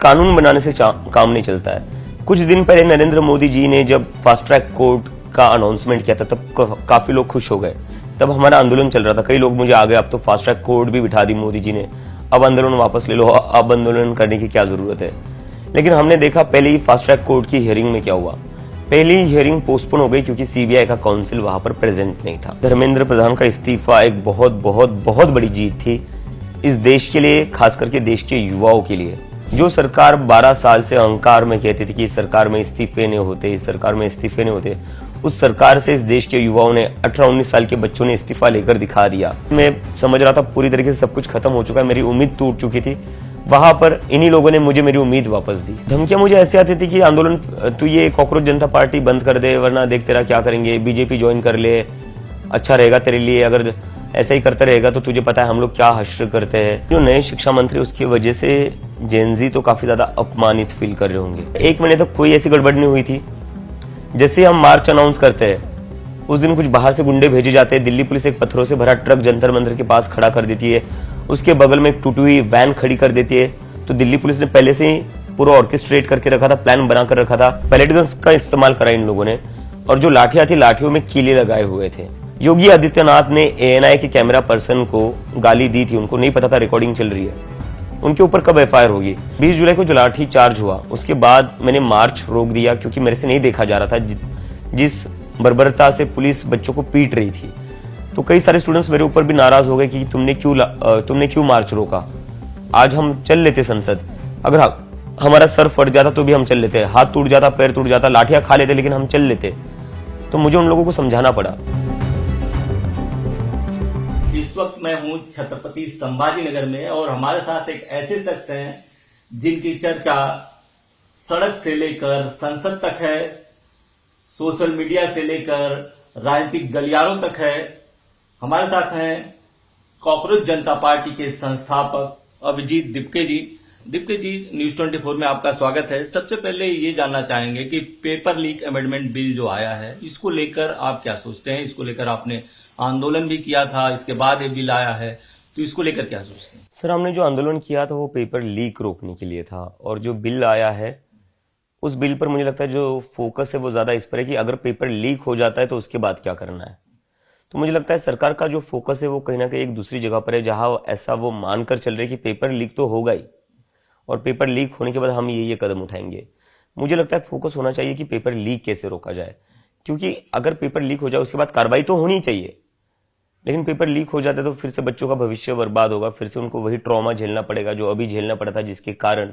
कानून बनाने से काम नहीं चलता है। कुछ दिन पहले नरेंद्र मोदी जी ने जब फास्ट ट्रैक कोर्ट का अनाउंसमेंट किया था तब काफी लोग खुश हो गए। तब हमारा आंदोलन चल रहा था, कई लोग मुझे आ गए अब तो फास्ट ट्रैक कोर्ट भी बिठा दी मोदी जी ने, अब आंदोलन वापस ले लो, अब आंदोलन करने की क्या जरूरत है। लेकिन हमने देखा पहले ही फास्ट ट्रैक कोर्ट की हियरिंग में क्या हुआ। पहली हियरिंग पोस्टपोन हो गई क्योंकि सीबीआई का काउंसिल वहां पर प्रेजेंट नहीं था। धर्मेंद्र प्रधान का इस्तीफा एक बहुत बहुत बहुत बड़ी जीत थी इस देश के लिए, खास करके देश के युवाओं के लिए। जो सरकार 12 साल से अहंकार में कहती थी कि इस सरकार में इस्तीफे नहीं होते, इस सरकार में इस्तीफे नहीं होते, उस सरकार से इस देश के युवाओं ने 18-19 साल के बच्चों ने इस्तीफा लेकर दिखा दिया। मैं समझ रहा था पूरी तरीके से सब कुछ खत्म हो चुका है, मेरी उम्मीद टूट चुकी थी। वहां पर इन्हीं लोगों ने मुझे मेरी उम्मीद वापस दी। धमकियां मुझे ऐसे आती थी कि आंदोलन तू ये कॉकरोच जनता पार्टी बंद कर दे वरना देख तेरा क्या करेंगे, बीजेपी ज्वाइन कर ले, अच्छा रहेगा तेरे लिए, अगर ऐसा ही करता रहेगा तो तुझे पता है हम लोग क्या हश्र करते हैं। जो नए शिक्षा मंत्री उसकी वजह से जेनजी तो काफी ज्यादा अपमानित फील कर रहे होंगे। 1 महीने तक कोई ऐसी गड़बड़ नहीं हुई थी। जैसे हम मार्च अनाउंस करते हैं उस दिन कुछ बाहर से गुंडे भेजे जाते हैं, दिल्ली पुलिस एक पत्थरों से भरा ट्रक जंतर मंतर के पास खड़ा कर देती है, उसके बगल में एक टूटी हुई वैन खड़ी कर देती है। तो दिल्ली पुलिस ने पहले से ही पूरा ऑर्केस्ट्रेट करके रखा था, प्लान बना कर रखा था, पैलेट गन्स का इस्तेमाल करा इन लोगों ने, और जो लाठियां थी लाठियों में कीले लगाए हुए थे। योगी आदित्यनाथ ने एएनआई के कैमरा पर्सन को गाली दी थी, उनको नहीं पता था रिकॉर्डिंग चल रही है। उनके ऊपर कब एफआईआर होगी? 20 जुलाई को जो लाठी चार्ज हुआ उसके बाद मैंने मार्च रोक दिया क्योंकि मेरे से नहीं देखा जा रहा था जिस बर्बरता से पुलिस बच्चों को पीट रही थी। तो कई सारे स्टूडेंट्स मेरे ऊपर भी नाराज हो गए कि तुमने क्यों मार्च रोका। आज हम चल लेते संसद, अगर हमारा सर फट जाता तो भी हम चल लेते, हाथ टूट जाता, पैर टूट जाता, लाठियां खा लेते, लेकिन हम चल लेते। तो मुझे उन लोगों को समझाना पड़ा। इस वक्त मैं हूं छत्रपति संभाजीनगर में और हमारे साथ एक ऐसे शख्स हैं जिनकी चर्चा सड़क से लेकर संसद तक है, सोशल मीडिया से लेकर राजनीतिक गलियारों तक है। हमारे साथ हैं कॉकरोच जनता पार्टी के संस्थापक अभिजीत दिपके जी। दिपके जी, न्यूज 24 में आपका स्वागत है। सबसे पहले ये जानना चाहेंगे कि पेपर लीक अमेंडमेंट बिल जो आया है इसको लेकर आप क्या सोचते हैं? इसको लेकर आपने आंदोलन भी किया था, इसके बाद ये बिल आया है, तो इसको लेकर क्या सोचते हैं? सर, हमने जो आंदोलन किया था वो पेपर लीक रोकने के लिए था, और जो बिल आया है उस बिल पर मुझे लगता है जो फोकस है वो ज्यादा इस पर है कि अगर पेपर लीक हो जाता है तो उसके बाद क्या करना है। तो मुझे लगता है सरकार का जो फोकस है वो कहीं ना कहीं एक दूसरी जगह पर है, जहां ऐसा वो मानकर चल रहे कि पेपर लीक तो होगा ही और पेपर लीक होने के बाद हम ये कदम उठाएंगे। मुझे लगता है फोकस होना चाहिए कि पेपर लीक कैसे रोका जाए, क्योंकि अगर पेपर लीक हो जाए उसके बाद कार्रवाई तो होनी चाहिए, लेकिन पेपर लीक हो जाता है तो फिर से बच्चों का भविष्य बर्बाद होगा, फिर से उनको वही ट्रॉमा झेलना पड़ेगा जो अभी झेलना पड़ा था, जिसके कारण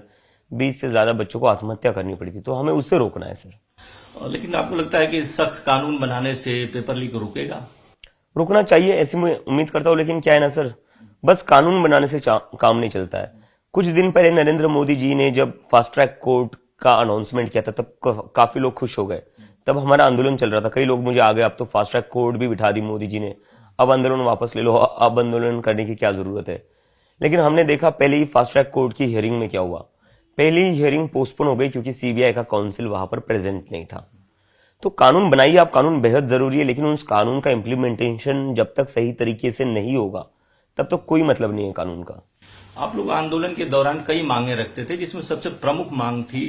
20 से ज्यादा बच्चों को आत्महत्या करनी पड़ी थी। तो हमें उससे रोकना है सर। लेकिन आपको लगता है कि सख्त कानून बनाने से पेपर लीक रुकेगा? रुकना चाहिए ऐसी मैं उम्मीद करता हूँ, लेकिन क्या है ना सर, बस कानून बनाने से काम नहीं चलता है। कुछ दिन पहले नरेंद्र मोदी जी ने जब फास्ट ट्रैक कोर्ट का अनाउंसमेंट किया था तब काफी लोग खुश हो गए। तब हमारा आंदोलन चल रहा था, कई लोग मुझे आ गए अब तो फास्ट ट्रैक कोर्ट भी बिठा दी मोदी जी ने, अब आंदोलन वापस ले लो, अब आंदोलन करने की क्या जरूरत है। लेकिन हमने देखा पहले ही फास्ट ट्रैक कोर्ट की हियरिंग में क्या हुआ। पहली हियरिंग पोस्टपोन हो गई क्योंकि सीबीआई का काउंसिल वहां पर प्रेजेंट नहीं था। तो कानून बनाइए आप, कानून बेहद जरूरी है, लेकिन उस कानून का इम्प्लीमेंटेशन जब तक सही तरीके से नहीं होगा तब तक कोई मतलब नहीं है कानून का। आप लोग आंदोलन के दौरान कई मांगे रखते थे, जिसमें सबसे प्रमुख मांग थी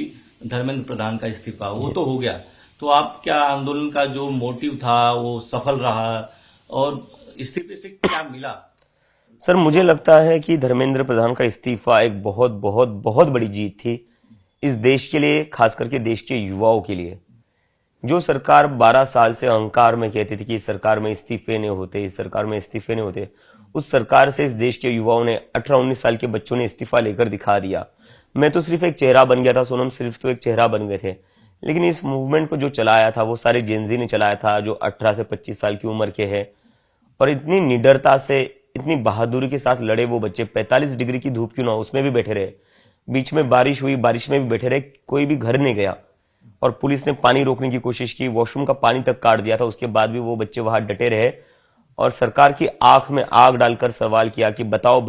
धर्मेंद्र प्रधान का इस्तीफा। वो तो हो गया, तो आप क्या आंदोलन का जो मोटिव था वो सफल रहा और इस्तीफे से क्या मिला? सर, मुझे लगता है कि धर्मेंद्र प्रधान का इस्तीफा एक बहुत बहुत बहुत बड़ी जीत थी इस देश के लिए, खास करके देश के युवाओं के लिए। जो सरकार 12 साल से अहंकार में कहती थी कि इस सरकार में इस्तीफे नहीं होते, इस सरकार में इस्तीफे नहीं होते, उस सरकार से इस देश के युवाओं ने 18-19 साल के बच्चों ने इस्तीफा लेकर दिखा दिया। मैं तो सिर्फ एक चेहरा बन गया था, सोनम सिर्फ तो एक चेहरा बन गए थे, लेकिन इस मूवमेंट को जो चलाया था वो सारे जेनजी ने चलाया था, जो 18 से 25 साल की उम्र के हैं, और इतनी निडरता से इतनी बहादुरी के साथ लड़े वो बच्चे। 45 डिग्री की धूप क्यों ना उसमें भी बैठे रहे, बीच में बारिश हुई, बारिश में भी बैठे रहे, कोई भी घर नहीं गया, और पुलिस ने पानी रोकने की कोशिश की, वॉशरूम का पानी तक काट दिया था, उसके बाद भी वो बच्चे वहां डटे रहे और सरकार की आंख में आग डालकर सवाल किया कि बताओ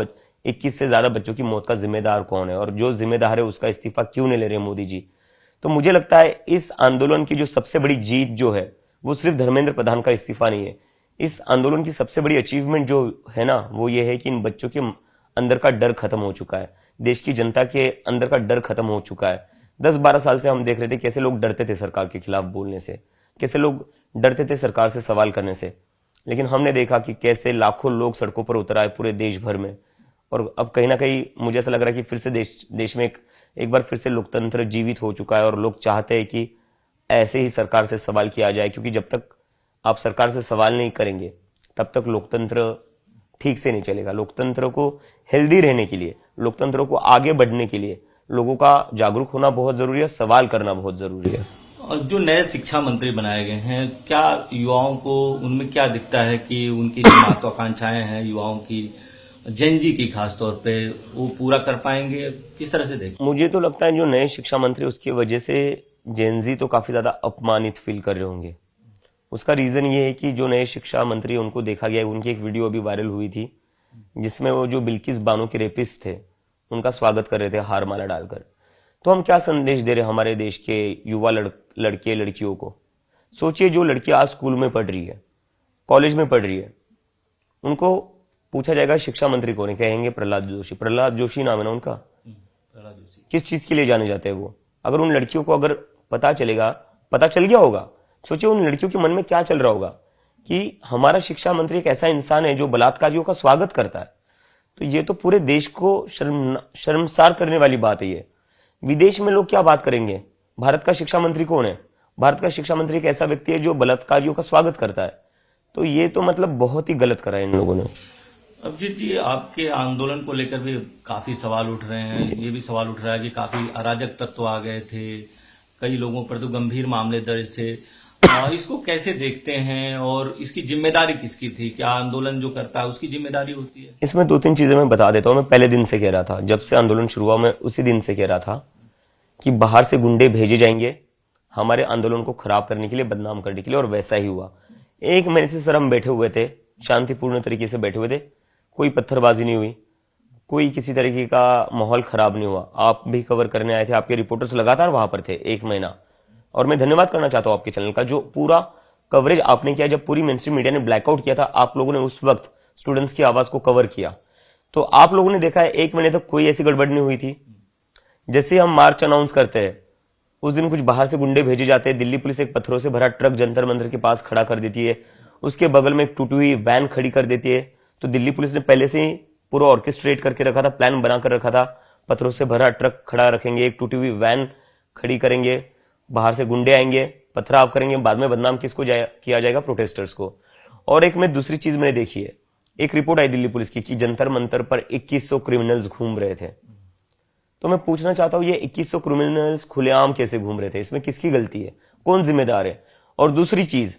21 से ज्यादा बच्चों की मौत का जिम्मेदार कौन है, और जो जिम्मेदार है उसका इस्तीफा क्यों नहीं ले रहे मोदी जी। तो मुझे लगता है इस आंदोलन की जो सबसे बड़ी जीत जो है वो सिर्फ धर्मेंद्र प्रधान का इस्तीफा नहीं है। इस आंदोलन की सबसे बड़ी अचीवमेंट जो है ना वो ये है कि इन बच्चों के अंदर का डर खत्म हो चुका है। देश की जनता के अंदर का डर खत्म हो चुका है। 10-12 साल से हम देख रहे थे कैसे लोग डरते थे सरकार के खिलाफ बोलने से, कैसे लोग डरते थे सरकार से सवाल करने से, लेकिन हमने देखा कि कैसे लाखों लोग सड़कों पर उतर आए पूरे देश भर में। और अब कहीं ना कहीं मुझे ऐसा लग रहा है कि फिर से देश में एक बार फिर से लोकतंत्र जीवित हो चुका है और लोग चाहते हैं कि ऐसे ही सरकार से सवाल किया जाए, क्योंकि जब तक आप सरकार से सवाल नहीं करेंगे तब तक लोकतंत्र ठीक से नहीं चलेगा। लोकतंत्र को हेल्दी रहने के लिए, लोकतंत्र को आगे बढ़ने के लिए लोगों का जागरूक होना बहुत जरूरी है, सवाल करना बहुत जरूरी है। और जो नए शिक्षा मंत्री बनाए गए हैं, क्या युवाओं को उनमें क्या दिखता है कि उनकी जो महत्वाकांक्षाएं हैं युवाओं की, जेन जी की खासतौर पे, वो पूरा कर पाएंगे? किस तरह से देखें? मुझे तो लगता है जो नए शिक्षा मंत्री उसकी वजह से जेन जी तो काफी ज्यादा अपमानित फील कर रहे होंगे। उसका रीजन ये है कि जो नए शिक्षा मंत्री उनको देखा गया, उनकी एक वीडियो अभी वायरल हुई थी जिसमें वो जो बिल्किस बानो के रेपिस्ट थे उनका स्वागत कर रहे थे हार माला डालकर। तो हम क्या संदेश दे रहे हैं हमारे देश के युवा लड़के लड़कियों को? सोचिए, जो लड़की आज स्कूल में पढ़ रही है, कॉलेज में पढ़ रही है, उनको पूछा जाएगा शिक्षा मंत्री कौन है, कहेंगे प्रहलाद जोशी। प्रहलाद जोशी नाम है ना उनका। प्रहलाद जोशी किस चीज के लिए जाने जाते हैं वो? अगर उन लड़कियों को अगर पता चल गया होगा, सोचिए उन लड़कियों के मन में क्या चल रहा होगा कि हमारा शिक्षा मंत्री एक ऐसा इंसान है जो बलात्कारियों का स्वागत करता है। तो ये तो पूरे देश को शर्मसार करने वाली बात है। ये विदेश में लोग क्या बात करेंगे? भारत का शिक्षा मंत्री कौन है? भारत का शिक्षा मंत्री एक ऐसा व्यक्ति है जो बलात्कारियों का स्वागत करता है। तो ये तो मतलब बहुत ही गलत करा है इन लोगों ने। अभिजीत जी, आपके आंदोलन को लेकर भी काफी सवाल उठ रहे हैं। ये भी सवाल उठ रहा है कि काफी अराजक तत्व आ गए थे, कई लोगों पर तो गंभीर मामले दर्ज थे। इसको कैसे देखते हैं और इसकी जिम्मेदारी किसकी थी? क्या आंदोलन जो करता है उसकी जिम्मेदारी होती है? इसमें 2-3 चीजें मैं बता देता हूँ। मैं पहले दिन से कह रहा था, जब से आंदोलन शुरू हुआ मैं उसी दिन से कह रहा था कि बाहर से गुंडे भेजे जाएंगे हमारे आंदोलन को खराब करने के लिए, बदनाम करने के लिए, और वैसा ही हुआ। 1 महीने से सर हम बैठे हुए थे, शांतिपूर्ण तरीके से बैठे हुए थे, कोई पत्थरबाजी नहीं हुई, कोई किसी तरीके का माहौल खराब नहीं हुआ। आप भी कवर करने आए थे, आपके रिपोर्टर्स लगातार वहां पर थे 1 महीना, और मैं धन्यवाद करना चाहता हूं आपके चैनल का, जो पूरा कवरेज आपने किया। जब पूरी मेनस्ट्रीम मीडिया ने ब्लैकआउट किया था, आप लोगों ने उस वक्त स्टूडेंट्स की आवाज को कवर किया। तो आप लोगों ने देखा है 1 महीने तक कोई ऐसी गड़बड़ नहीं हुई थी। जैसे हम मार्च अनाउंस करते हैं उस दिन कुछ बाहर से गुंडे भेजे जाते हैं, दिल्ली पुलिस एक पत्थरों से भरा ट्रक जंतर मंतर के पास खड़ा कर देती है, उसके बगल में एक टूटी हुई वैन खड़ी कर देती है। तो दिल्ली पुलिस ने पहले से ही पूरा ऑर्केस्ट्रेट करके रखा था, प्लान बनाकर रखा था, पत्थरों से भरा ट्रक खड़ा रखेंगे, एक टूटी हुई वैन खड़ी करेंगे, बाहर से गुंडे आएंगे, पथराव करेंगे, बाद में बदनाम किसको किया जाएगा? प्रोटेस्टर्स को। और एक में दूसरी चीज मैंने देखी है, एक रिपोर्ट आई दिल्ली पुलिस की कि जंतर मंतर पर 2100 क्रिमिनल्स घूम रहे थे। तो मैं पूछना चाहता हूं, ये 2100 क्रिमिनल्स खुलेआम कैसे घूम रहे थे? इसमें किसकी गलती है? कौन जिम्मेदार है? और दूसरी चीज,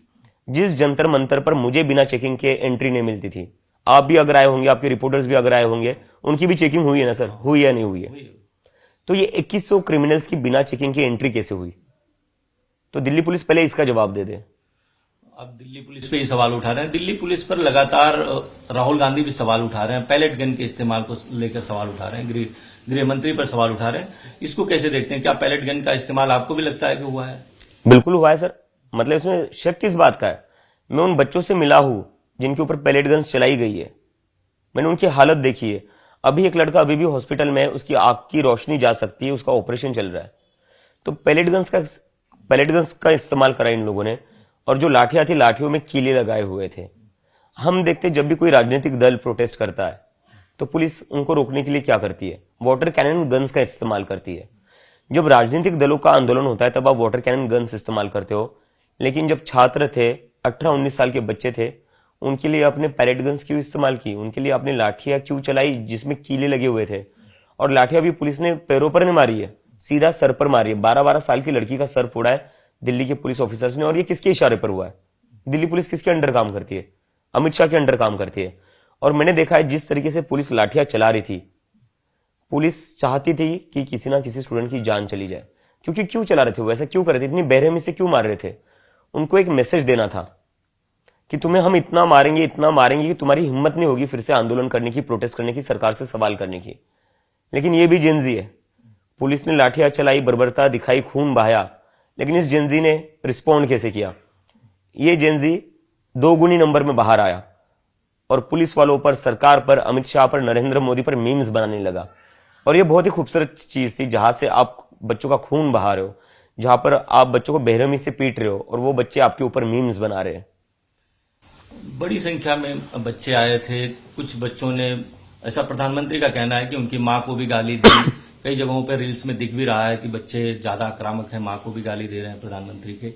जिस जंतर मंतर पर मुझे बिना चेकिंग के एंट्री नहीं मिलती थी, आप भी अगर आए होंगे, आपके रिपोर्टर्स भी अगर आए होंगे, उनकी भी चेकिंग हुई है ना सर? हुई या नहीं हुई है? तो ये 2100 क्रिमिनल्स की बिना चेकिंग की एंट्री कैसे हुई? तो दिल्ली पुलिस पहले इसका जवाब दे दे। अब दिल्ली पुलिस पे ही सवाल उठा रहे हैं। दिल्ली पुलिस पर लगातार राहुल गांधी भी सवाल उठा रहे हैं, पैलेट गन के इस्तेमाल को लेकर सवाल उठा रहे हैं, गृह मंत्री पर सवाल उठा रहे हैं। इसको कैसे देखते हैं? क्या पैलेट गन का इस्तेमाल आपको भी लगता है कि हुआ है? बिल्कुल हुआ है सर। मतलब इसमें शक किस बात का है? मैं उन बच्चों से मिला हूं जिनके ऊपर पैलेट गन्स चलाई गई है, मैंने उनकी हालत देखी है। अभी एक लड़का अभी भी हॉस्पिटल में है, उसकी आंख की रोशनी जा सकती है, उसका ऑपरेशन चल रहा है। तो पैलेट गन्स का इस्तेमाल करा इन लोगों ने। और जो लाठियां थी, लाठियों में कीले लगाए हुए थे। हम देखते जब भी कोई राजनीतिक दल प्रोटेस्ट करता है तो पुलिस उनको रोकने के लिए क्या करती है? वाटर कैनन गन्स का इस्तेमाल करती है। जब राजनीतिक दलों का आंदोलन होता है तब आप वाटर कैनन गन्स इस्तेमाल करते हो, लेकिन जब छात्र थे, 18-19 साल के बच्चे थे, उनके लिए आपने पैलेट गन्स क्यों इस्तेमाल की? उनके लिए आपने लाठियां क्यों चलाई जिसमें कीले लगे हुए थे? और लाठियां भी पुलिस ने पैरों पर नहीं मारी है, सीधा सर पर मारी है। 12-12 साल की लड़की का सर फोड़ा है दिल्ली के पुलिस ऑफिसर्स ने। और ये किसके इशारे पर हुआ है? दिल्ली पुलिस किसके अंडर काम करती है? अमित शाह के अंडर काम करती है। और मैंने देखा है जिस तरीके से पुलिस लाठियां चला रही थी, पुलिस चाहती थी कि किसी ना किसी स्टूडेंट की जान चली जाए। क्योंकि क्यों चला रहे थे वो? ऐसा क्यों कर रहे थे? इतनी बेरहमी से क्यों मार रहे थे? उनको एक मैसेज देना था कि तुम्हें हम इतना मारेंगे कि तुम्हारी हिम्मत नहीं होगी फिर से आंदोलन करने की, प्रोटेस्ट करने की, सरकार से सवाल करने की। लेकिन ये भी जेनजी है। पुलिस ने लाठियां चलाई, बर्बरता दिखाई, खून बहाया, लेकिन इस जेनजी ने रिस्पॉन्ड कैसे किया? ये जेनजी 2 गुनी नंबर में बाहर आया और पुलिस वालों पर, सरकार पर, अमित शाह पर, नरेंद्र मोदी पर मीम्स बनाने लगा। और ये बहुत ही खूबसूरत चीज थी, जहां से आप बच्चों का खून बहा रहे हो, जहां पर आप बच्चों को बेरहमी से पीट रहे हो और वो बच्चे आपके ऊपर मीम्स बना रहे हैं। बड़ी संख्या में बच्चे आए थे। कुछ बच्चों ने, ऐसा प्रधानमंत्री का कहना है कि उनकी माँ को भी गाली दी। कई जगहों पर रील्स में दिख भी रहा है कि बच्चे ज्यादा आक्रामक हैं, माँ को भी गाली दे रहे हैं प्रधानमंत्री के।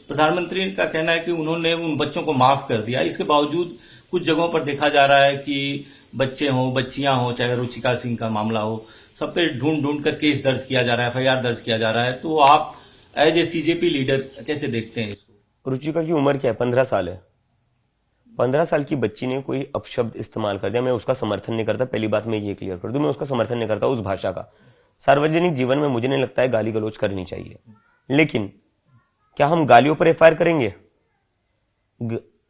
प्रधानमंत्री का कहना है कि उन्होंने उन बच्चों को माफ कर दिया। इसके बावजूद कुछ जगहों पर देखा जा रहा है कि बच्चे हों, बच्चियां हों, चाहे रुचिका सिंह का मामला हो, सब पे ढूंढ ढूंढ कर केस दर्ज किया जा रहा है, एफआईआर दर्ज किया जा रहा है। तो आप एज ए सीजेपी लीडर कैसे देखते हैं इसको? रुचिका की उम्र क्या है? 15 साल है। 15 साल की बच्ची ने कोई अपशब्द इस्तेमाल कर दिया, मैं उसका समर्थन नहीं करता। पहली बात मैं ये क्लियर कर दूं, मैं उसका समर्थन नहीं करता उस भाषा का। सार्वजनिक जीवन में मुझे नहीं लगता है गाली गलौज करनी चाहिए, लेकिन क्या हम गालियों पर एफआईआर करेंगे?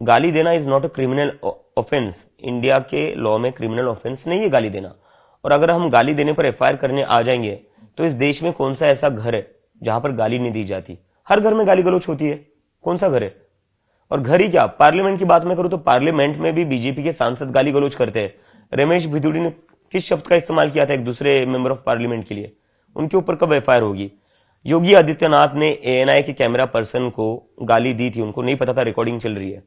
गाली देना is not a criminal offence. India के लॉ में क्रिमिनल ऑफेंस नहीं है गाली देना। और अगर हम गाली देने पर एफआईआर करने आ जाएंगे तो इस देश में कौन सा ऐसा घर है जहां पर गाली नहीं दी जाती? हर घर में गाली गलौज होती है। कौन सा घर है? और घर ही क्या, पार्लियामेंट की बात मैं करूं तो पार्लियामेंट में भी बीजेपी के सांसद गाली गलौज करते हैं। रमेश भिदुड़ी ने किस शब्द का इस्तेमाल किया था एक दूसरे मेंबर ऑफ पार्लियामेंट के लिए? उनके ऊपर कब एफआईआर होगी? योगी आदित्यनाथ ने एएनआई के कैमरा पर्सन को गाली दी थी, उनको नहीं पता था रिकॉर्डिंग चल रही है,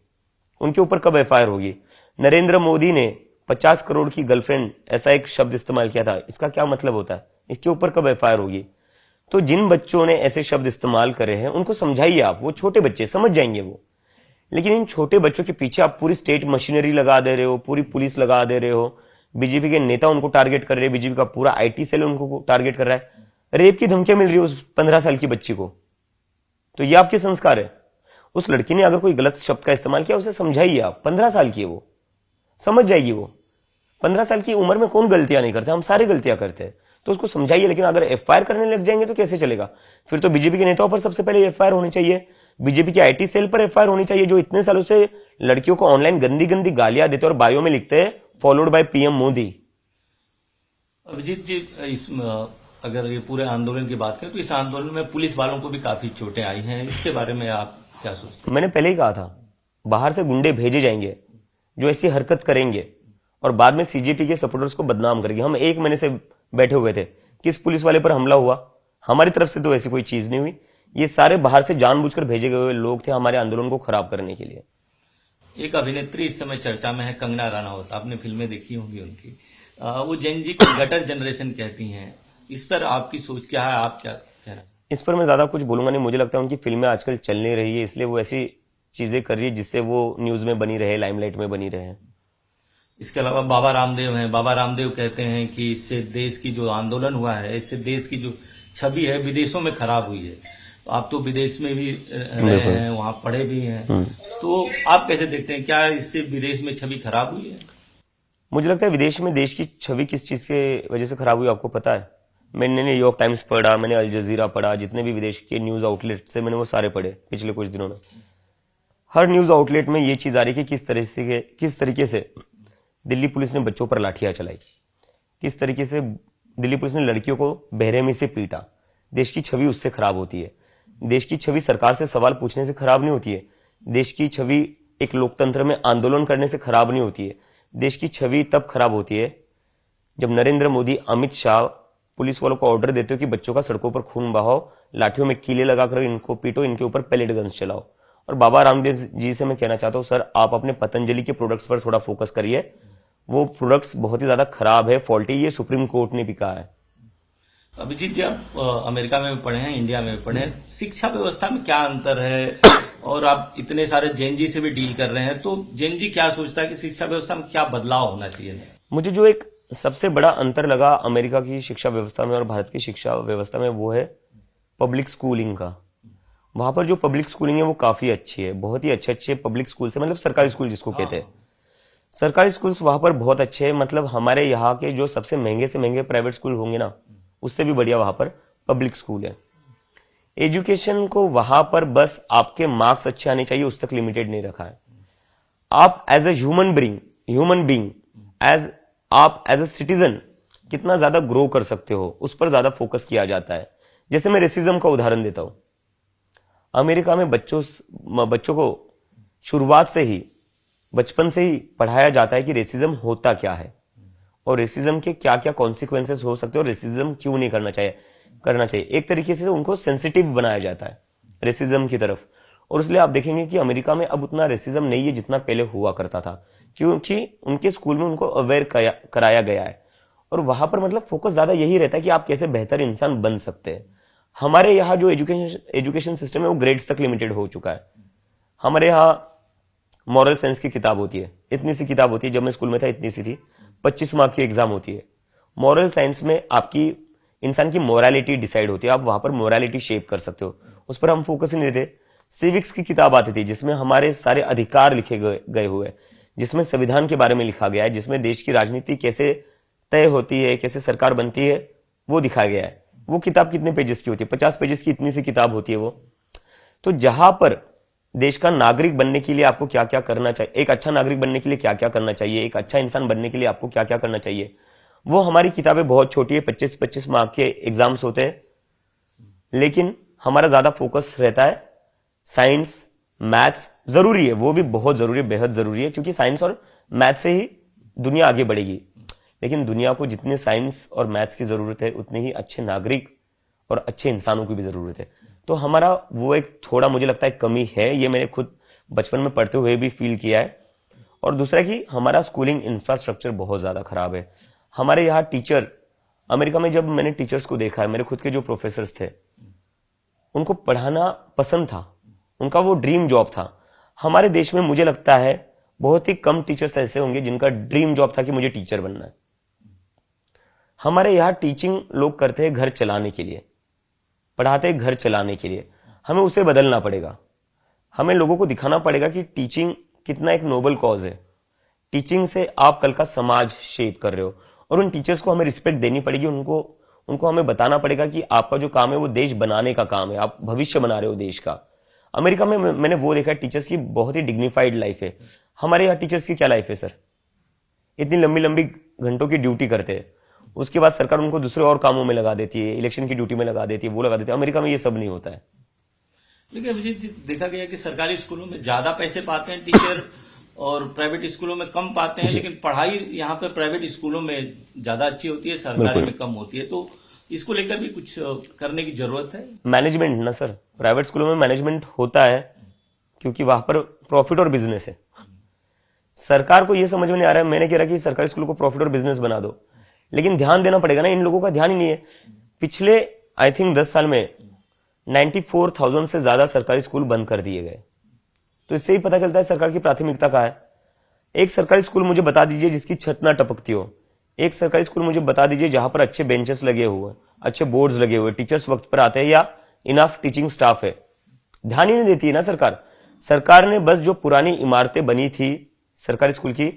उनके ऊपर कब एफआईआर होगी? नरेंद्र मोदी ने 50 करोड़ की गर्लफ्रेंड ऐसा एक शब्द इस्तेमाल किया था, इसका क्या मतलब होता है? इसके ऊपर कब एफआईआर होगी? तो जिन बच्चों ने ऐसे शब्द इस्तेमाल करे हैं उनको समझाइए आप, वो छोटे बच्चे समझ जाएंगे वो। लेकिन इन छोटे बच्चों के पीछे आप पूरी स्टेट मशीनरी लगा दे रहे हो, पूरी पुलिस लगा दे रहे हो, बीजेपी के नेता उनको टारगेट कर रहे हैं, बीजेपी का पूरा आईटी सेल उनको टारगेट कर रहा है, रेप की धमकियां मिल रही है उस 15 साल की बच्ची को। तो ये आपके संस्कार है? उस लड़की ने अगर कोई गलत शब्द का इस्तेमाल किया उसे समझाइए आप। 15 साल की है वो, समझ जाएगी वो। 15 साल की उम्र में कौन गलतियां नहीं करते? हम सारी गलतियां करते हैं, तो उसको समझाइए। लेकिन अगर एफआईआर करने लग जाएंगे तो कैसे चलेगा? फिर तो बीजेपी के नेताओं पर सबसे पहले एफआईआर होनी चाहिए, बीजेपी के आईटी सेल पर एफआईआर होनी चाहिए, जो इतने सालों से लड़कियों को ऑनलाइन गंदी गंदी गालियां देते और बायो में लिखते हैं followed by PM Modi. Abhijit ji, इस अगर ये पूरे आंदोलन की बात करें तो इस आंदोलन में पुलिस वालों को भी काफी चोटें आई हैं, इसके बारे में आप क्या सोचते हैं? मैंने पहले ही कहा था, बाहर से गुंडे भेजे जाएंगे जो ऐसी हरकत करेंगे और बाद में सीजेपी के सपोर्टर्स को बदनाम करेंगे। हम 1 महीने से बैठे हुए थे, किस पुलिस वाले पर हमला हुआ? हमारी तरफ से तो ऐसी कोई चीज नहीं हुई। ये सारे बाहर से जानबूझकर भेजे गए हुए लोग थे हमारे आंदोलन को खराब करने के लिए। एक अभिनेत्री इस समय चर्चा में है, कंगना रनौत। आपने फिल्में देखी होंगी उनकी। वो जेन जी को गटर जनरेशन कहती हैं, इस पर आपकी सोच क्या है? आप क्या कह रहे हैं? इस पर मैं ज्यादा कुछ बोलूंगा नहीं। मुझे लगता है उनकी फिल्में आजकल चल नहीं रही है, इसलिए वो ऐसी चीजें कर रही है जिससे वो न्यूज में बनी रहे, लाइमलाइट में बनी रहे। इसके अलावा बाबा रामदेव हैं। बाबा रामदेव कहते हैं कि इससे देश की जो आंदोलन हुआ है, इससे देश की जो छवि है विदेशों में खराब हुई है। तो आप तो विदेश में भी रहे हैं, वहां पढ़े भी हैं, तो आप कैसे देखते हैं, क्या इससे विदेश में छवि खराब हुई है? मुझे लगता है विदेश में देश की छवि किस चीज के वजह से खराब हुई आपको पता है? मैंने न्यूयॉर्क टाइम्स पढ़ा, मैंने अल जजीरा पढ़ा, जितने भी विदेश के न्यूज आउटलेट से मैंने वो सारे पढ़े पिछले कुछ दिनों में। हर न्यूज आउटलेट में ये चीज आ रही है कि किस तरीके से दिल्ली पुलिस ने बच्चों पर लाठियां चलाई, किस तरीके से दिल्ली पुलिस ने लड़कियों को बेरहमी से पीटा। देश की छवि उससे खराब होती है। देश की छवि सरकार से सवाल पूछने से खराब नहीं होती है। देश की छवि एक लोकतंत्र में आंदोलन करने से खराब नहीं होती है। देश की छवि तब खराब होती है जब नरेंद्र मोदी, अमित शाह पुलिस वालों को ऑर्डर देते हो कि बच्चों का सड़कों पर खून बहाओ, लाठियों में कीले लगाकर इनको पीटो, इनके ऊपर पैलेट गन्स चलाओ। और बाबा रामदेव जी से मैं कहना चाहता हूं, सर आप अपने पतंजलि के प्रोडक्ट्स पर थोड़ा फोकस करिए। वो प्रोडक्ट्स बहुत ही ज्यादा खराब है, फॉल्टी, ये सुप्रीम कोर्ट ने भी कहा है। अभिजीत जी, आप अमेरिका में भी पढ़े हैं, इंडिया में भी पढ़े हैं, शिक्षा व्यवस्था में क्या अंतर है? और आप इतने सारे जेन जी से भी डील कर रहे हैं, तो जेन जी क्या सोचता है कि शिक्षा व्यवस्था में क्या बदलाव होना चाहिए? मुझे जो एक सबसे बड़ा अंतर लगा अमेरिका की शिक्षा व्यवस्था में और भारत की शिक्षा व्यवस्था में, वो है पब्लिक स्कूलिंग का। वहां पर जो पब्लिक स्कूलिंग है वो काफी अच्छी है, बहुत ही अच्छे पब्लिक स्कूल से, मतलब सरकारी स्कूल जिसको कहते हैं, सरकारी स्कूल्स वहां पर बहुत अच्छे हैं। मतलब हमारे यहाँ के जो सबसे महंगे से महंगे प्राइवेट स्कूल होंगे ना, उससे भी बढ़िया वहां पर पब्लिक स्कूल है। एजुकेशन को वहां पर बस आपके मार्क्स अच्छे आने चाहिए उस तक लिमिटेड नहीं रखा है। आप एज ए ह्यूमन बीइंग आप एज ए सिटीजन कितना ज्यादा ग्रो कर सकते हो, उस पर ज्यादा फोकस किया जाता है। जैसे मैं रेसिज्म का उदाहरण देता हूं। अमेरिका में बच्चों को शुरुआत से ही, बचपन से ही पढ़ाया जाता है कि रेसिज्म होता क्या है। और रेसिज्म के क्या क्या कॉन्सिक्वेंसेस हो सकते हैं और रेसिज्म क्यों नहीं करना चाहिए। एक तरीके से उनको सेंसिटिव बनाया जाता है रेसिज्म की तरफ। और इसलिए आप देखेंगे कि अमेरिका में अब उतना रेसिज्म नहीं है जितना पहले हुआ करता था, क्योंकि उनके स्कूल में उनको अवेयर कराया गया है। और वहां पर मतलब फोकस ज्यादा यही रहता है कि आप कैसे बेहतर इंसान बन सकते हैं। हमारे यहाँ जो एजुकेशन सिस्टम है वो ग्रेड्स तक लिमिटेड हो चुका है। हमारे यहाँ मॉरल साइंस की किताब होती है, इतनी सी किताब होती है, जब मैं स्कूल में था इतनी सी थी, 25 मार्क की एग्जाम होती है। मॉरल साइंस में आपकी इंसान की मोरालिटी डिसाइड होती है, आप वहां पर मोरालिटी शेप कर सकते हो, उस पर हम फोकस ही नहीं देते। सिविक्स की किताब आती थी जिसमें हमारे सारे अधिकार लिखे गए हुए, जिसमें संविधान के बारे में लिखा गया है, जिसमें देश की राजनीति कैसे तय होती है, कैसे सरकार बनती है, वो दिखाया गया है। वो किताब कितने पेजेस की होती है? 50 पेजेस की इतनी सी किताब होती है वो। तो जहां पर देश का नागरिक बनने के लिए आपको क्या क्या करना चाहिए, एक अच्छा नागरिक बनने के लिए क्या क्या करना चाहिए, एक अच्छा इंसान बनने के लिए आपको क्या क्या करना चाहिए, वो हमारी किताबें बहुत छोटी है, 25-25 मार्क के एग्जाम्स होते हैं। लेकिन हमारा ज्यादा फोकस रहता है साइंस, मैथ्स जरूरी है, वो भी बहुत जरूरी है, बेहद जरूरी है, क्योंकि साइंस और मैथ्स से ही दुनिया आगे बढ़ेगी। लेकिन दुनिया को जितने साइंस और मैथ्स की जरूरत है उतने ही अच्छे नागरिक और अच्छे इंसानों की भी जरूरत है। तो हमारा वो एक थोड़ा मुझे लगता है कमी है, ये मैंने खुद बचपन में पढ़ते हुए भी फील किया है। और दूसरा कि हमारा स्कूलिंग इंफ्रास्ट्रक्चर बहुत ज्यादा खराब है। हमारे यहाँ टीचर, अमेरिका में जब मैंने टीचर्स को देखा है, मेरे खुद के जो प्रोफेसर्स थे उनको पढ़ाना पसंद था, उनका वो ड्रीम जॉब था। हमारे देश में मुझे लगता है बहुत ही कम टीचर्स ऐसे होंगे जिनका ड्रीम जॉब था कि मुझे टीचर बनना है। हमारे यहाँ टीचिंग लोग करते हैं घर चलाने के लिए, पढ़ाते हैं घर चलाने के लिए। हमें उसे बदलना पड़ेगा। हमें लोगों को दिखाना पड़ेगा कि टीचिंग कितना एक नोबल कॉज है। टीचिंग से आप कल का समाज शेप कर रहे हो, और उन टीचर्स को हमें रिस्पेक्ट देनी पड़ेगी। उनको हमें बताना पड़ेगा कि आपका जो काम है वो देश बनाने का काम है, आप भविष्य बना रहे हो देश का। अमेरिका में मैंने वो देखा है, टीचर्स की बहुत ही डिग्निफाइड लाइफ है। हमारे यहाँ टीचर्स की क्या लाइफ है सर? इतनी लंबी लंबी घंटों की ड्यूटी करते हैं, उसके बाद सरकार उनको दूसरे और कामों में लगा देती है, इलेक्शन की ड्यूटी में लगा देती है, वो लगा देती है। अमेरिका में ये सब नहीं होता है। लेकिन अभिजीत जी, देखा गया कि सरकारी स्कूलों में ज्यादा पैसे पाते हैं टीचर और प्राइवेट स्कूलों में कम पाते हैं, लेकिन पढ़ाई यहाँ पे प्राइवेट स्कूलों में ज्यादा अच्छी होती है, सरकारी में कम होती है। तो इसको लेकर भी कुछ करने की जरूरत है। मैनेजमेंट ना सर, प्राइवेट स्कूलों में मैनेजमेंट होता है क्योंकि वहां पर प्रॉफिट और बिजनेस है। सरकार को यह समझ में नहीं आ रहा है। मैंने कह रहा कि सरकारी स्कूल को प्रॉफिट और बिजनेस बना दो, लेकिन ध्यान देना पड़ेगा ना। इन लोगों का ध्यान ही नहीं है। पिछले आई थिंक 10 साल में 94,000 से ज्यादा सरकारी स्कूल बंद कर दिए गए। तो इससे ही पता चलता है सरकार की प्राथमिकता क्या है। एक सरकारी स्कूल मुझे बता दीजिए जिसकी छत ना टपकती हो। एक सरकारी स्कूल मुझे बता दीजिए जहां पर अच्छे बेंचेस लगे हुए, अच्छे बोर्ड्स लगे हुए, टीचर्स वक्त पर आते हैं या इनफ टीचिंग स्टाफ है। ध्यान ही नहीं देती है ना सरकार। सरकार ने बस जो पुरानी इमारतें बनी थी सरकारी स्कूल की,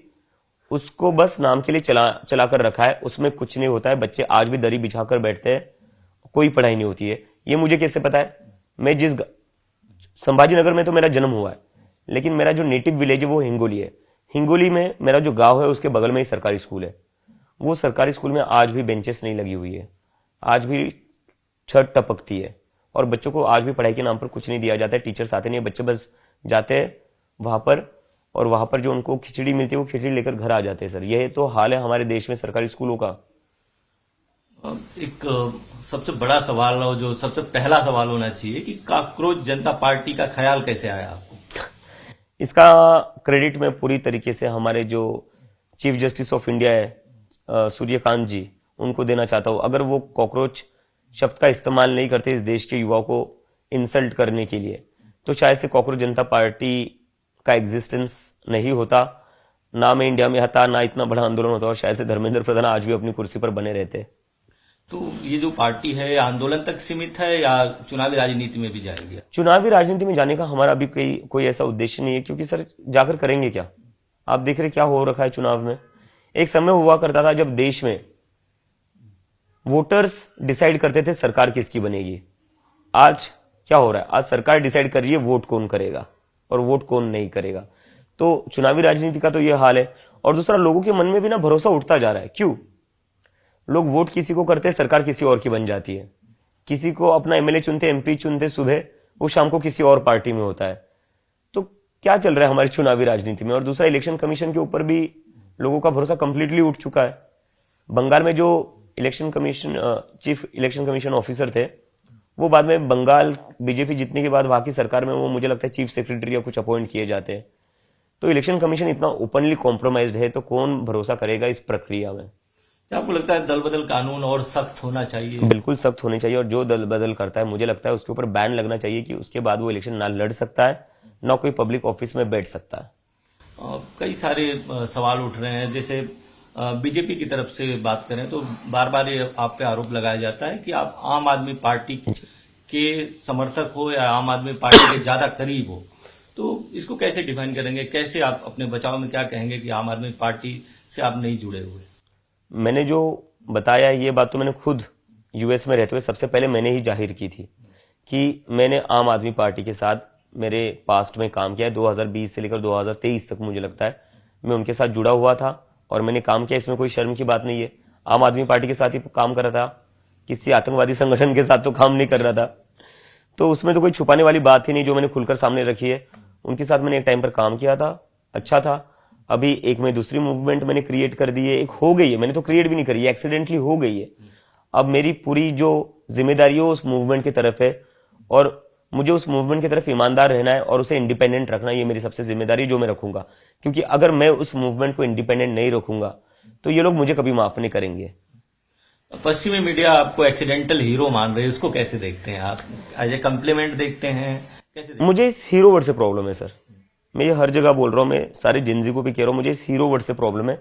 उसको बस नाम के लिए चला कर रखा है। उसमें कुछ नहीं होता है। बच्चे आज भी दरी बिछाकर बैठते हैं, कोई पढ़ाई नहीं होती है। ये मुझे कैसे पता है? मैं जिस संभाजी नगर में तो मेरा जन्म हुआ है, लेकिन मेरा जो नेटिव विलेज है वो हिंगोली है। हिंगोली में मेरा जो गांव है उसके बगल में ही सरकारी स्कूल है। वो सरकारी स्कूल में आज भी बेंचेस नहीं लगी हुई है, आज भी छत टपकती है, और बच्चों को आज भी पढ़ाई के नाम पर कुछ नहीं दिया जाता है। टीचर्स आते नहीं है, बच्चे बस जाते हैं वहां पर, और वहां पर जो उनको खिचड़ी मिलती है वो खिचड़ी लेकर घर आ जाते हैं। सर यह तो हाल है हमारे देश में सरकारी स्कूलों का। एक सबसे बड़ा सवाल और जो सबसे पहला सवाल होना चाहिए कि कॉकरोच जनता पार्टी का ख्याल कैसे आया आपको? इसका क्रेडिट मैं पूरी तरीके से हमारे जो चीफ जस्टिस ऑफ इंडिया है सूर्यकांत जी, उनको देना चाहता हूं। अगर वो कॉकरोच शब्द का इस्तेमाल नहीं करते इस देश के युवाओं को इंसल्ट करने के लिए, तो शायद से कॉकरोच जनता पार्टी का एग्जिस्टेंस नहीं होता, ना मैं इंडिया में आता, ना इतना बड़ा आंदोलन होता, और शायद से धर्मेंद्र प्रधान आज भी अपनी कुर्सी पर बने रहते। तो ये जो पार्टी है आंदोलन तक सीमित है या चुनावी राजनीति में भी जाएगी? चुनावी राजनीति में जाने का हमारा अभी कोई ऐसा उद्देश्य नहीं है, क्योंकि सर जाकर करेंगे क्या? आप देख रहे क्या हो रखा है चुनाव में। एक समय हुआ करता था जब देश में वोटर्स डिसाइड करते थे सरकार किसकी बनेगी। आज क्या हो रहा है? आज सरकार डिसाइड कर रही है वोट कौन करेगा और वोट कौन नहीं करेगा। तो चुनावी राजनीति का तो यह हाल है। और दूसरा, लोगों के मन में भी ना भरोसा उठता जा रहा है। क्यों? लोग वोट किसी को करते हैं, सरकार किसी और की बन जाती है। किसी को अपना एमएलए चुनते, एमपी चुनते सुबह, वो शाम को किसी और पार्टी में होता है। तो क्या चल रहा है हमारी चुनावी राजनीति में? और दूसरा, इलेक्शन कमीशन के ऊपर भी लोगों का भरोसा कंप्लीटली उठ चुका है। बंगाल में जो election commission chief election commission officer थे वो बाद में बंगाल बीजेपी जीतने के बाद वहां की सरकार में वो मुझे लगता है चीफ सेक्रेटरी या कुछ अपॉइंट किए जाते हैं। तो इलेक्शन कमीशन इतना ओपनली कॉम्प्रोमाइज्ड है तो कौन भरोसा करेगा इस प्रक्रिया में। क्या आपको लगता है दल बदल कानून और सख्त होना चाहिए? बिल्कुल सख्त होनी चाहिए और जो दल बदल करता है मुझे लगता है उसके ऊपर बैन लगना चाहिए कि उसके बाद वो इलेक्शन ना लड़ सकता है ना कोई पब्लिक ऑफिस में बैठ सकता है। कई सारे सवाल उठ रहे हैं, जैसे बीजेपी की तरफ से बात करें तो बार बार ये आप पे आरोप लगाया जाता है कि आप आम आदमी पार्टी के समर्थक हो या आम आदमी पार्टी के ज्यादा करीब हो, तो इसको कैसे डिफाइन करेंगे? कैसे आप अपने बचाव में क्या कहेंगे कि आम आदमी पार्टी से आप नहीं जुड़े हुए? मैंने जो बताया ये बात तो मैंने खुद यूएस में रहते हुए सबसे पहले मैंने ही जाहिर की थी कि मैंने आम आदमी पार्टी के साथ मेरे पास्ट में काम किया है। 2020 से लेकर 2023 तक मुझे लगता है मैं उनके साथ जुड़ा हुआ था और मैंने काम किया, इसमें कोई शर्म की बात नहीं है। आम आदमी पार्टी के साथ ही काम कर रहा था, किसी आतंकवादी संगठन के साथ तो काम नहीं कर रहा था, तो उसमें तो कोई छुपाने वाली बात ही नहीं जो मैंने खुलकर सामने रखी है। उनके साथ मैंने एक टाइम पर काम किया था, अच्छा था। अभी एक में दूसरी मूवमेंट मैंने क्रिएट कर दी है, एक हो गई है, मैंने तो क्रिएट भी नहीं करी है, एक्सीडेंटली हो गई है। अब मेरी पूरी जो जिम्मेदारी है उस मूवमेंट की तरफ है और मुझे उस मूवमेंट की तरफ ईमानदार रहना है और उसे इंडिपेंडेंट रखना, ये मेरी सबसे जिम्मेदारी जो मैं रखूंगा। क्योंकि अगर मैं उस मूवमेंट को इंडिपेंडेंट नहीं रखूंगा तो ये लोग मुझे कभी माफ नहीं करेंगे। पश्चिमी मीडिया आपको एक्सीडेंटल हीरो मान रहे हैं, इसको कैसे देखते हैं आप? एज ए कम्प्लीमेंट देखते हैं, कैसे देखते हैं? मुझे इस हीरो वर्ड से प्रॉब्लम है सर, मैं ये हर जगह बोल रहा हूँ, मैं सारे जिंदगी को भी कह रहा हूँ, मुझे इस हीरो वर्ड से प्रॉब्लम है।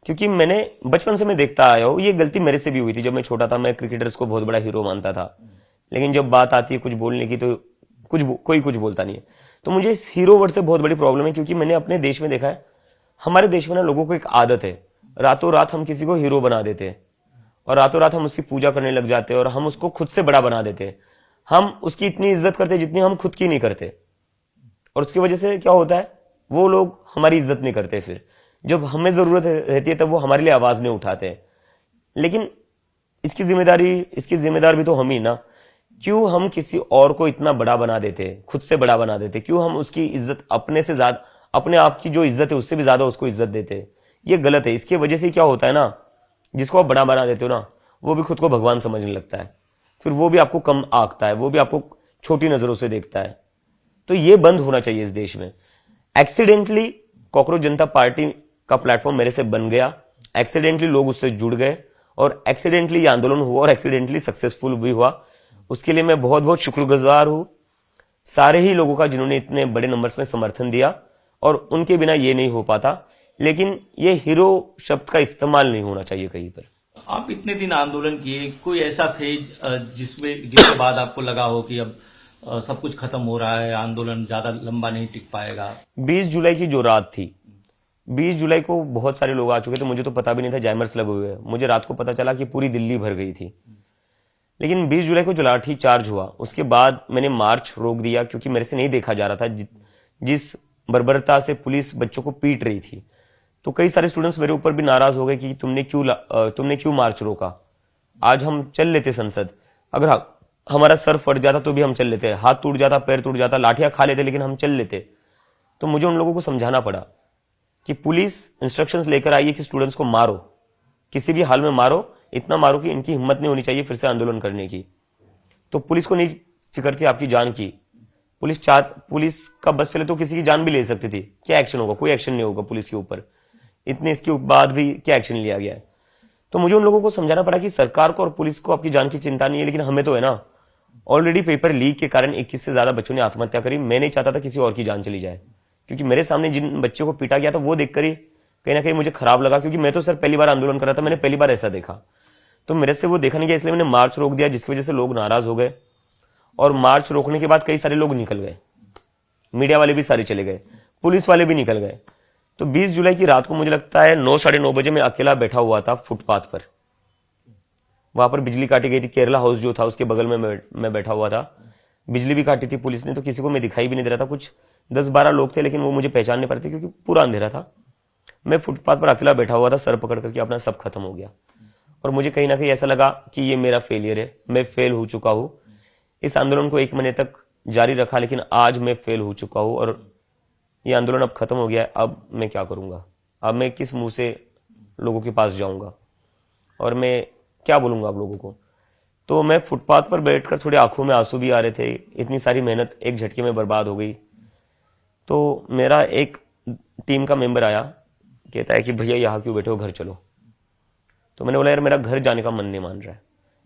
क्योंकि मैंने बचपन से मैं देखता आया हूँ, ये गलती मेरे से भी हुई थी। जब मैं छोटा था मैं क्रिकेटर्स को बहुत बड़ा हीरो मानता था, लेकिन जब बात आती है कुछ बोलने की तो कोई कुछ बोलता नहीं है। तो मुझे इस हीरो वर्ड से बहुत बड़ी प्रॉब्लम है क्योंकि मैंने अपने देश में देखा है, हमारे देश में ना लोगों को एक आदत है, रातों रात हम किसी को हीरो बना देते हैं और रातों रात हम उसकी पूजा करने लग जाते हैं और हम उसको खुद से बड़ा बना देते हैं। हम उसकी इतनी इज्जत करते हैं जितनी हम खुद की नहीं करते और उसकी वजह से क्या होता है, वो लोग हमारी इज्जत नहीं करते। फिर जब हमें जरूरत रहती है तब वो हमारे लिए आवाज नहीं उठाते। लेकिन इसकी जिम्मेदार भी तो हम ही ना। क्यों हम किसी और को इतना बड़ा बना देते, खुद से बड़ा बना देते? क्यों हम उसकी इज्जत अपने से ज्यादा, अपने आप की जो इज्जत है उससे भी ज्यादा उसको इज्जत देते? ये गलत है। इसकी वजह से क्या होता है ना, जिसको आप बड़ा बना देते हो ना वो भी खुद को भगवान समझने लगता है, फिर वो भी आपको कम आंकता है, वो भी आपको छोटी नजरों से देखता है। तो ये बंद होना चाहिए इस देश में। एक्सीडेंटली कॉकरोच जनता पार्टी का प्लेटफॉर्म मेरे से बन गया, एक्सीडेंटली लोग उससे जुड़ गए और एक्सीडेंटली ये आंदोलन हुआ और एक्सीडेंटली सक्सेसफुल भी हुआ। उसके लिए मैं बहुत बहुत शुक्रगुजार हूं सारे ही लोगों का जिन्होंने इतने बड़े नंबर्स में समर्थन दिया और उनके बिना ये नहीं हो पाता। लेकिन ये हीरो शब्द का इस्तेमाल नहीं होना चाहिए कहीं पर। आप इतने दिन आंदोलन किए, कोई ऐसा फेज जिसके बाद आपको लगा हो कि अब सब कुछ खत्म हो रहा है, आंदोलन ज्यादा लंबा नहीं टिक पाएगा? 20 जुलाई की जो रात थी, 20 जुलाई को बहुत सारे लोग आ चुके थे, मुझे तो पता भी नहीं था जाइमर्स लगे हुए हैं। मुझे रात को पता चला कि पूरी दिल्ली भर गई थी। लेकिन 20 जुलाई को जो लाठी चार्ज हुआ उसके बाद मैंने मार्च रोक दिया क्योंकि मेरे से नहीं देखा जा रहा था जिस बर्बरता से पुलिस बच्चों को पीट रही थी। तो कई सारे स्टूडेंट्स मेरे ऊपर भी नाराज हो गए कि तुमने क्यों मार्च रोका। आज हम चल लेते संसद, अगर हमारा सर फट जाता तो भी हम चल लेते, हाथ टूट जाता, पैर टूट जाता, लाठियां खा लेते, लेकिन हम चल लेते। तो मुझे उन लोगों को समझाना पड़ा कि पुलिस इंस्ट्रक्शंस लेकर आई है कि स्टूडेंट्स को मारो, किसी भी हाल में मारो, इतना मारो कि इनकी हिम्मत नहीं होनी चाहिए फिर से आंदोलन करने की। तो पुलिस को नहीं फिक्र थी आपकी जान की। पुलिस का बस चले तो किसी की जान भी ले सकती थी। क्या एक्शन होगा? कोई एक्शन नहीं होगा पुलिस के ऊपर। इतने इसके बाद भी क्या एक्शन लिया गया है? तो मुझे उन लोगों को समझाना पड़ा कि सरकार को और पुलिस को आपकी जान की चिंता नहीं है, लेकिन हमें तो है ना। ऑलरेडी पेपर लीक के कारण 21 से ज्यादा बच्चों ने आत्महत्या करी। मैं नहीं चाहता था किसी और की जान चली जाए, क्योंकि मेरे सामने जिन बच्चों को पीटा गया था वो देखकर ही कहीं ना कहीं मुझे खराब लगा, क्योंकि मैं तो सर पहली बार आंदोलन कर रहा था, मैंने पहली बार ऐसा देखा। तो मेरे से वो देखा नहीं गया, इसलिए मैंने मार्च रोक दिया, जिसकी वजह से लोग नाराज हो गए। और मार्च रोकने के बाद कई सारे लोग निकल गए, मीडिया वाले भी सारे चले गए, पुलिस वाले भी निकल गए। तो 20 जुलाई की रात को मुझे लगता है 9 साढ़े 9 बजे मैं अकेला बैठा हुआ था फुटपाथ पर। वहां पर बिजली काटी गई थी, केरला हाउस जो था उसके बगल में मैं बैठा हुआ था। बिजली भी काटी थी पुलिस ने, तो किसी को मैं दिखाई भी नहीं दे रहा था। कुछ 10-12 लोग थे, लेकिन वो मुझे पहचान नहीं पा रहे थे क्योंकि पूरा अंधेरा था। मैं फुटपाथ पर अकेला बैठा हुआ था, सर पकड़ करके अपना सब खत्म हो गया। और मुझे कहीं ना कहीं ऐसा लगा कि ये मेरा फेलियर है, मैं फेल हो चुका हूं। इस आंदोलन को 1 महीने तक जारी रखा, लेकिन आज मैं फेल हो चुका हूं और ये आंदोलन अब खत्म हो गया है। अब मैं क्या करूंगा? अब मैं किस मुंह से लोगों के पास जाऊंगा? और मैं क्या बोलूँगा आप लोगों को। तो मैं फुटपाथ पर बैठकर थोड़ी आंखों में आंसू भी आ रहे थे, इतनी सारी मेहनत एक झटके में बर्बाद हो गई। तो मेरा एक टीम का मेंबर आया, कहता है कि भैया यहाँ क्यों बैठे हो, घर चलो। तो मैंने बोला यार मेरा घर जाने का मन नहीं मान रहा है।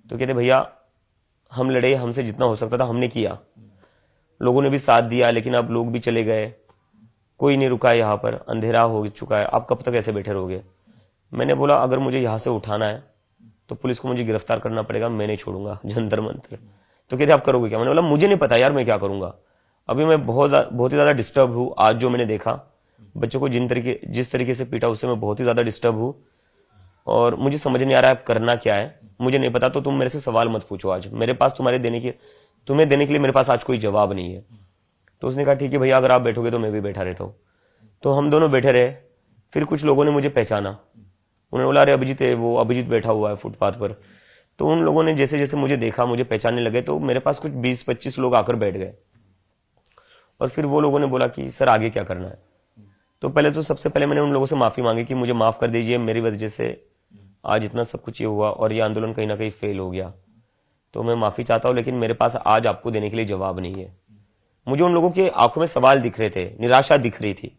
तो कहते भैया हम लड़े, हमसे जितना हो सकता था हमने किया, लोगों ने भी साथ दिया, लेकिन अब लोग भी चले गए, कोई नहीं रुका है यहाँ पर, अंधेरा हो चुका है, आप कब तक ऐसे बैठे रहोगे। मैंने बोला अगर मुझे यहाँ से उठाना है तो पुलिस को मुझे गिरफ्तार करना पड़ेगा, मैं नहीं छोड़ूंगा जंतर मंतर। तो कहते आप करोगे क्या। मैंने बोला मुझे नहीं पता यार मैं क्या करूंगा, अभी मैं बहुत ही ज्यादा डिस्टर्ब हूँ। आज जो मैंने देखा बच्चों को जिस तरीके से पीटा उससे मैं बहुत ही ज्यादा डिस्टर्ब हूँ और मुझे समझ नहीं आ रहा है करना क्या है, मुझे नहीं पता। तो तुम मेरे से सवाल मत पूछो, आज मेरे पास तुम्हें देने के लिए मेरे पास आज कोई जवाब नहीं है। तो उसने कहा ठीक है भैया अगर आप बैठोगे तो मैं भी बैठा रहता हूँ। तो हम दोनों बैठे रहे। फिर कुछ लोगों ने मुझे पहचाना, उन्होंने बोला अरे अभिजीत है, वो अभिजीत बैठा हुआ है फुटपाथ पर। तो उन लोगों ने जैसे जैसे मुझे देखा, मुझे पहचानने लगे, तो मेरे पास कुछ 20-25 लोग आकर बैठ गए। और फिर वो लोगों ने बोला कि सर आगे क्या करना है। तो पहले तो सबसे पहले मैंने उन लोगों से माफी मांगी कि मुझे माफ कर दीजिए, मेरी वजह से आज इतना सब कुछ ये हुआ और ये आंदोलन कहीं ना कहीं फेल हो गया, तो मैं माफी चाहता हूँ, लेकिन मेरे पास आज आपको देने के लिए जवाब नहीं है। मुझे उन लोगों के आंखों में सवाल दिख रहे थे, निराशा दिख रही थी।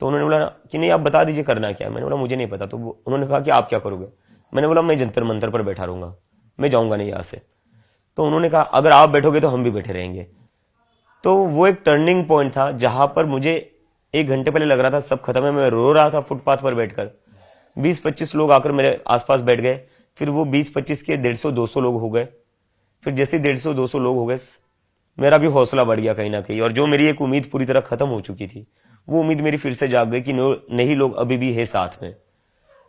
तो उन्होंने बोला कि नहीं आप बता दीजिए करना क्या है। मैंने बोला मुझे नहीं पता। तो उन्होंने कहा कि आप क्या करोगे। मैंने बोला मैं जंतर मंतर पर बैठा रहूंगा, मैं जाऊंगा नहीं यहाँ से। तो उन्होंने कहा अगर आप बैठोगे तो हम भी बैठे रहेंगे। तो वो एक टर्निंग पॉइंट था जहां पर मुझे 1 घंटे पहले लग रहा था सब खत्म है, मैं रो रहा था फुटपाथ पर बैठकर। 20-25 लोग आकर मेरे आसपास बैठ गए। फिर वो 20-25 के 150-200 लोग हो गए। फिर जैसे 150-200 लोग हो गए मेरा भी हौसला बढ़ गया कहीं ना कहीं, और जो मेरी एक उम्मीद पूरी तरह खत्म हो चुकी थी वो उम्मीद मेरी फिर से जाग गई कि नहीं लोग अभी भी है साथ में।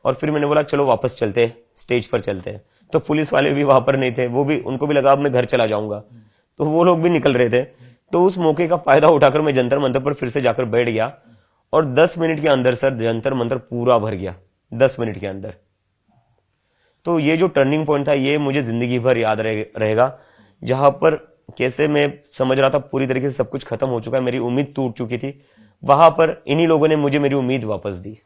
और फिर मैंने बोला चलो वापस चलते, स्टेज पर चलते हैं। तो पुलिस वाले भी वहां पर नहीं थे, उनको भी लगा अब मैं घर चला जाऊंगा, तो वो लोग भी निकल रहे थे। तो उस मौके का फायदा उठाकर मैं जंतर मंतर पर फिर से जाकर बैठ गया और 10 मिनट के अंदर सर जंतर मंतर पूरा भर गया, 10 मिनट के अंदर। तो ये जो टर्निंग पॉइंट था ये मुझे जिंदगी भर याद रहेगा, जहां पर कैसे मैं समझ रहा था पूरी तरीके से सब कुछ खत्म हो चुका है, मेरी उम्मीद टूट चुकी थी, वहां पर इन्हीं लोगों ने मुझे मेरी उम्मीद वापस दी।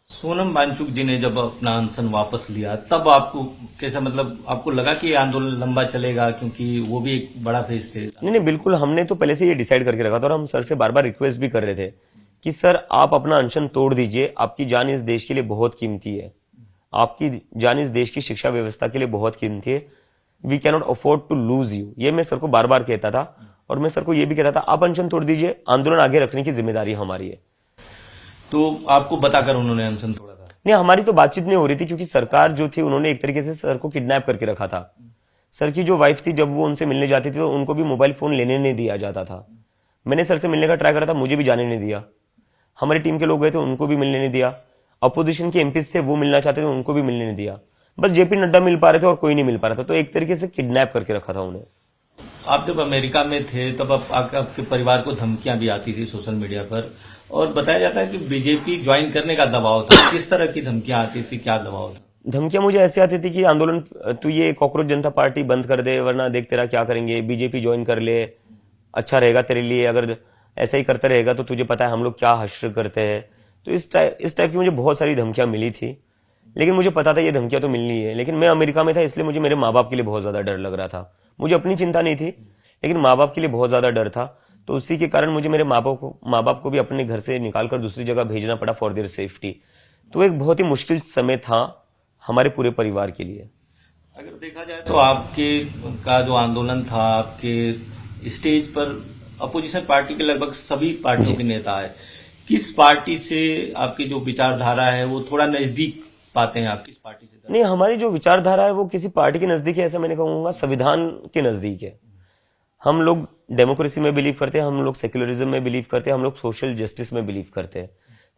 सोनम वांगचुक जी ने जब अपना अनशन वापस लिया तब आपको कैसा, मतलब आपको लगा कि ये आंदोलन लंबा चलेगा, क्योंकि वो भी एक बड़ा फेज थे? नहीं बिल्कुल, हमने तो पहले से ये डिसाइड करके रखा था और हम सर से बार बार रिक्वेस्ट भी कर रहे थे कि सर आप अपना अनशन तोड़ दीजिए, आपकी जान इस देश के लिए बहुत कीमती है, आपकी जान इस देश की शिक्षा व्यवस्था के लिए बहुत कीमती है, we can not afford to lose you. ये मैं सर को बार बार कहता था और मैं सर को ये भी कहता था आप अनशन तोड़ दीजिए, आंदोलन आगे रखने की जिम्मेदारी हमारी है। तो आपको बताकर उन्होंने अनशन तोड़ा था? नहीं, हमारी तो बातचीत नहीं हो रही थी, क्योंकि सरकार जो थी उन्होंने एक तरीके से सर को किडनैप करके रखा था। सर की जो वाइफ थी जब वो उनसे मिलने जाती थी तो उनको भी मोबाइल फोन लेने नहीं दिया जाता था। मैंने सर से मिलने का ट्राई करा था, मुझे भी जाने नहीं दिया। हमारी टीम के लोग गए थे, उनको भी मिलने नहीं दिया। अपोजिशन के एमपीज थे वो मिलना चाहते थे, उनको भी मिलने नहीं दिया। बस जेपी नड्डा मिल पा रहे थे और कोई नहीं मिल पा रहा था। तो एक तरीके से किडनैप करके रखा था उन्हें। आप जब अमेरिका में थे तब आपके परिवार को धमकियां भी आती थी सोशल मीडिया पर, और बताया जाता है कि बीजेपी ज्वाइन करने का दबाव था। किस तरह की धमकियां आती थी, क्या दबाव था? धमकियां मुझे ऐसी आती थी कि आंदोलन तू ये कॉकरोच जनता पार्टी बंद कर दे, वरना देख तेरा क्या करेंगे, बीजेपी ज्वाइन कर ले, अच्छा रहेगा तेरे लिए, अगर ऐसा ही करता रहेगा तो तुझे पता है हम लोग क्या हश्र करते हैं। तो इस टाइप की मुझे बहुत सारी धमकियां मिली थी, लेकिन मुझे पता था ये धमकियां तो मिलनी है। लेकिन मैं अमेरिका में था इसलिए मुझे मेरे माँ बाप के लिए बहुत ज्यादा डर लग रहा था। मुझे अपनी चिंता नहीं थी, लेकिन माँ बाप के लिए बहुत ज्यादा डर था। तो उसी के कारण मुझे मेरे माँ बाप को भी अपने घर से निकालकर दूसरी जगह भेजना पड़ा फॉर देयर सेफ्टी। तो एक बहुत ही मुश्किल समय था हमारे पूरे परिवार के लिए। अगर देखा जाए तो आपके का जो आंदोलन था, आपके स्टेज पर अपोजिशन पार्टी के लगभग सभी पार्टियों के नेता है। किस पार्टी से आपकी जो विचारधारा है वो थोड़ा नजदीक पाते हैं आप, किस पार्टी से? नहीं, हमारी जो विचारधारा है वो किसी पार्टी के नजदीक है ऐसा मैं नहीं कहूंगा, संविधान के नजदीक है। हम लोग डेमोक्रेसी में बिलीव करते हैं, हम लोग सेक्युलरिज्म में बिलीव करते हैं, हम लोग सोशल जस्टिस में बिलीव करते हैं।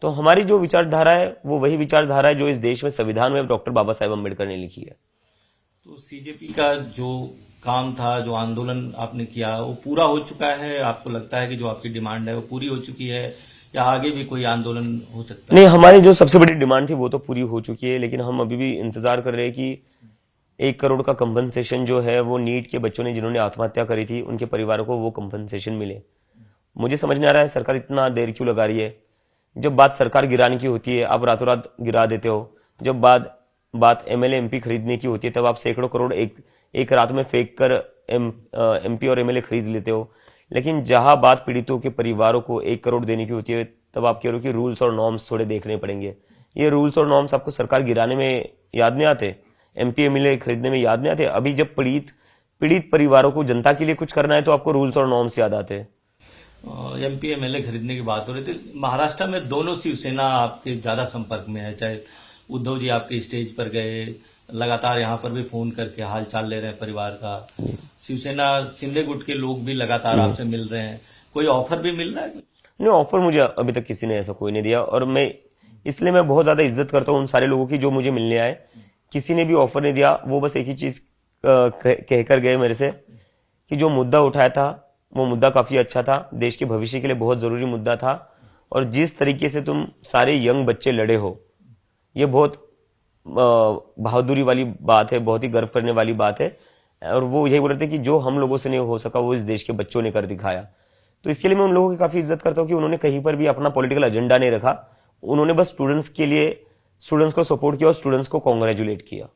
तो हमारी जो विचारधारा है वो वही विचारधारा है जो इस देश में संविधान में डॉक्टर बाबा साहेब अम्बेडकर ने लिखी है। तो सीजेपी का जो काम था, जो आंदोलन आपने किया, वो पूरा हो चुका है? आपको लगता है कि जो आपकी डिमांड है वो पूरी हो चुकी है, या आगे भी कोई आंदोलन हो सकता है? नहीं, हमारी जो सबसे बड़ी डिमांड थी वो तो पूरी हो चुकी है, लेकिन हम अभी भी इंतजार कर रहे हैं कि 1 करोड़ का कंपनसेशन जो है वो नीट के बच्चों ने जिन्होंने आत्महत्या करी थी उनके परिवारों को वो कंपनसेशन मिले। मुझे समझ नहीं आ रहा है सरकार इतना देर क्यों लगा रही है। जब बात सरकार गिराने की होती है आप रातों रात गिरा देते हो, जब बात बात एमएलए एमपी खरीदने की होती है तब आप सैकड़ों करोड़ एक रात में फेंक कर एमपी और एमएलए खरीद लेते हो। लेकिन जहां बात पीड़ितों के परिवारों को 1 करोड़ देने की होती है तब आप कह रहे हो कि रूल्स और नॉर्म्स थोड़े देखने पड़ेंगे। ये रूल्स और नॉर्म्स आपको सरकार गिराने में याद नहीं आते, एमपी एमएलए खरीदने में याद नहीं आते? अभी जब पीड़ित परिवारों को जनता के लिए कुछ करना है तो आपको रूल्स और नॉर्म्स याद आते हैं। एमपी एमएलए खरीदने की बात हो रही थी। महाराष्ट्र में दोनों शिवसेना आपके ज्यादा संपर्क में है, चाहे उद्धव जी आपके स्टेज पर गए, लगातार यहाँ पर भी फोन करके हाल चाल ले रहे हैं परिवार का। शिवसेना शिंदे गुट के लोग भी लगातार आपसे मिल रहे हैं, कोई ऑफर भी मिल रहा है? नहीं, ऑफर मुझे अभी तक किसी ने ऐसा कोई नहीं दिया और इसलिए मैं बहुत ज्यादा इज्जत करता हूँ उन सारे लोगों की जो मुझे मिलने आए। किसी ने भी ऑफर नहीं दिया। वो बस एक ही चीज कहकर गए मेरे से कि जो मुद्दा उठाया था वो मुद्दा काफी अच्छा था, देश के भविष्य के लिए बहुत जरूरी मुद्दा था और जिस तरीके से तुम सारे यंग बच्चे लड़े हो ये बहुत बहादुरी वाली बात है, बहुत ही गर्व करने वाली बात है। और वो यही बोल रहे थे कि जो हम लोगों से नहीं हो सका वो इस देश के बच्चों ने कर दिखाया। तो इसके लिए मैं उन लोगों की काफी इज्जत करता हूँ कि उन्होंने कहीं पर भी अपना पॉलिटिकल एजेंडा नहीं रखा, उन्होंने बस स्टूडेंट्स को सपोर्ट किया और स्टूडेंट्स को कॉन्ग्रेचुलेट किया।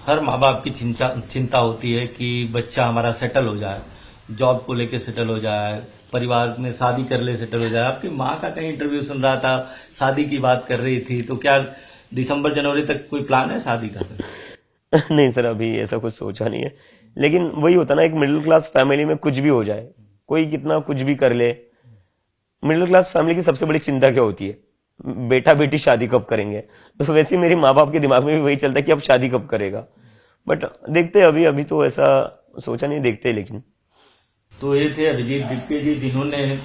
हर माँ बाप की चिंता होती है कि बच्चा हमारा सेटल हो जाए, जॉब को लेके सेटल हो जाए, परिवार में शादी कर ले सेटल हो जाए। आपकी माँ का कहीं इंटरव्यू सुन रहा था, शादी की बात कर रही थी, तो क्या दिसंबर जनवरी तक कोई प्लान है शादी का? नहीं सर, अभी ऐसा कुछ सोचा नहीं है। लेकिन वही होता ना, एक मिडिल क्लास फैमिली में कुछ भी हो जाए, कोई कितना कुछ भी कर ले, मिडिल क्लास फैमिली की सबसे बड़ी चिंता क्या होती है? बेटा बेटी शादी कब करेंगे। तो वैसे मेरे माँ बाप के दिमाग में भी वही चलता है कि अब शादी कब करेगा। बट देखते हैं, अभी तो ऐसा सोचा नहीं, देखते। लेकिन तो ये थे अभिजीत दिप्ते जी, जिन्होंने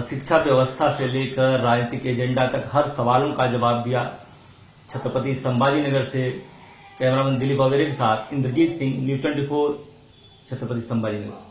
शिक्षा व्यवस्था से लेकर राजनीतिक एजेंडा तक हर सवालों का जवाब दिया। छत्रपति संभाजीनगर से कैमरामैन दिलीप अवेरे के साथ इंद्रजीत सिंह, न्यूज़ 24, छत्रपति संभाजीनगर।